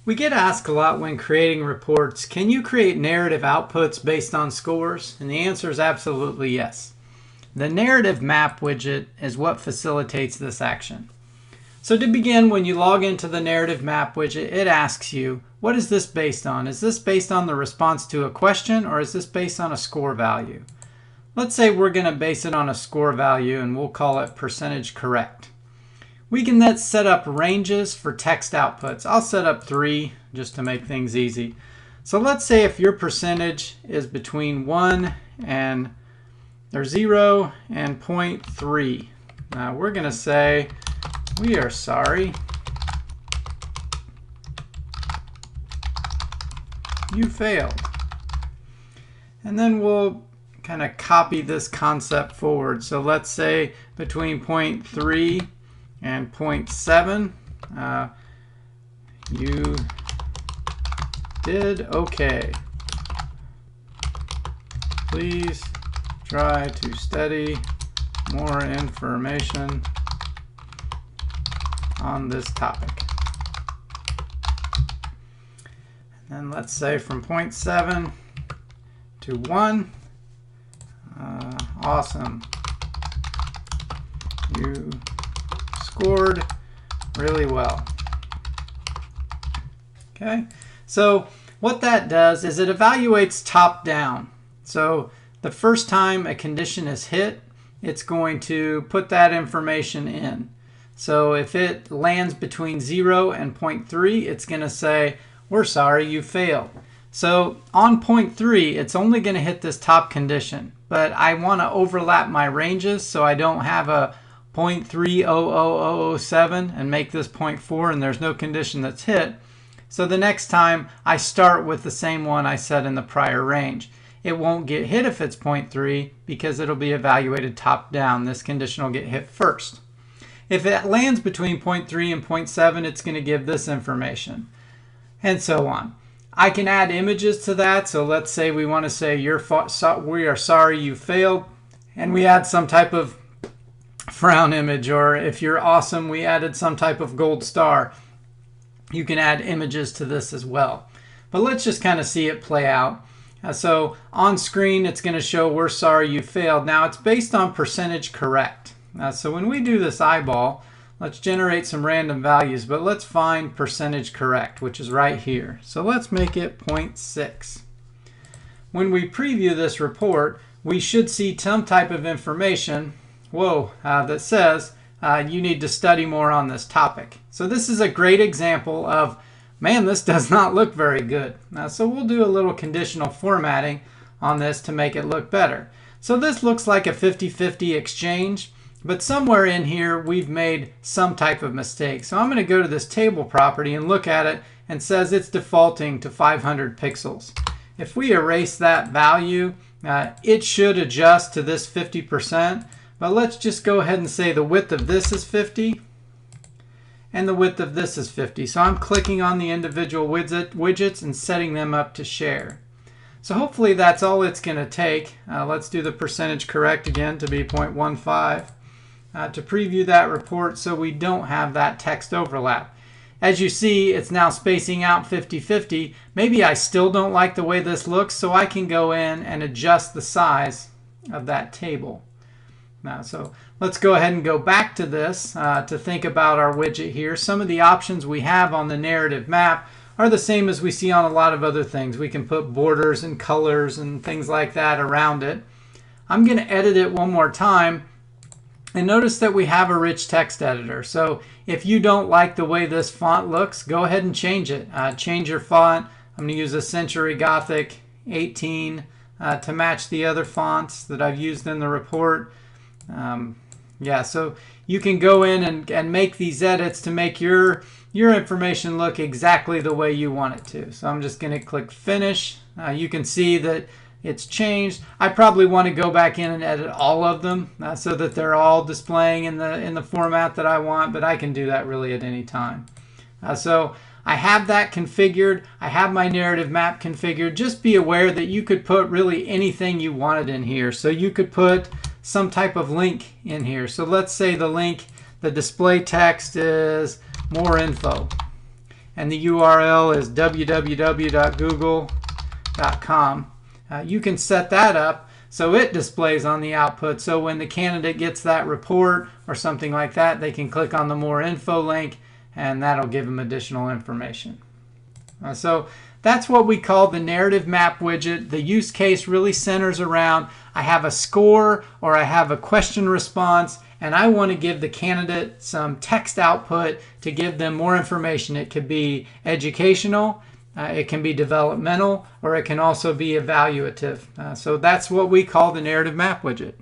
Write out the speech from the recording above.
We get asked a lot when creating reports, can you create narrative outputs based on scores? And the answer is absolutely yes. The narrative map widget is what facilitates this action. So to begin, when you log into the narrative map widget, it asks you, what is this based on? Is this based on the response to a question, or is this based on a score value? Let's say we're going to base it on a score value, and we'll call it percentage correct. We can then set up ranges for text outputs. I'll set up 3 just to make things easy. So let's say if your percentage is between 0 and 0.3. Now we're going to say, we are sorry you failed. And then we'll kind of copy this concept forward. So let's say between 0.3 and 0.7, you did okay. Please try to study more information on this topic. And let's say from 0.7 to 1, awesome. You scored really well. Okay, so what that does is it evaluates top down. So the first time a condition is hit, it's going to put that information in. So if it lands between 0 and 0.3, it's going to say, we're sorry you failed. So on 0.3, it's only going to hit this top condition, but I want to overlap my ranges so I don't have a 0.300007 and make this 0.4 and there's no condition that's hit. So the next time I start with the same one I set in the prior range. It won't get hit if it's 0.3 because it'll be evaluated top down. This condition will get hit first. If it lands between 0.3 and 0.7, it's going to give this information, and so on. I can add images to that. So let's say we want to say we are sorry you failed, and we add some type of frown image, or if you're awesome, we added some type of gold star. You can add images to this as well. But let's just kind of see it play out. So on screen, it's going to show we're sorry you failed. Now it's based on percentage correct. So when we do this eyeball, let's generate some random values, but let's find percentage correct, which is right here. So let's make it 0.6. When we preview this report, we should see some type of information that says you need to study more on this topic. So this is a great example of, man, this does not look very good. So we'll do a little conditional formatting on this to make it look better. So this looks like a 50-50 exchange, but somewhere in here we've made some type of mistake. So I'm going to go to this table property and look at it, and it says it's defaulting to 500 pixels. If we erase that value, it should adjust to this 50%. But let's just go ahead and say the width of this is 50 and the width of this is 50. So I'm clicking on the individual widgets and setting them up to share. So hopefully that's all it's going to take. Let's do the percentage correct again to be 0.15 to preview that report so we don't have that text overlap. As you see, it's now spacing out 50-50. Maybe I still don't like the way this looks, so I can go in and adjust the size of that table. Now, so let's go ahead and go back to this to think about our widget here. Some of the options we have on the narrative map are the same as we see on a lot of other things. We can put borders and colors and things like that around it. I'm going to edit it one more time, and notice that we have a rich text editor. So if you don't like the way this font looks, go ahead and change it. Change your font. I'm going to use a Century Gothic 18 to match the other fonts that I've used in the report. So you can go in and make these edits to make your information look exactly the way you want it to. So I'm just going to click Finish. You can see that it's changed. I probably want to go back in and edit all of them so that they're all displaying in the format that I want, but I can do that really at any time. So I have that configured. I have my narrative map configured. Just be aware that you could put really anything you wanted in here. So you could put some type of link in here. So let's say the link, the display text is more info. and the URL is www.google.com. You can set that up so it displays on the output, so when the candidate gets that report or something like that, they can click on the more info link and that'll give them additional information. So that's what we call the narrative map widget. The use case really centers around I have a score or I have a question response and I want to give the candidate some text output to give them more information. It could be educational, it can be developmental, or it can also be evaluative. So that's what we call the narrative map widget.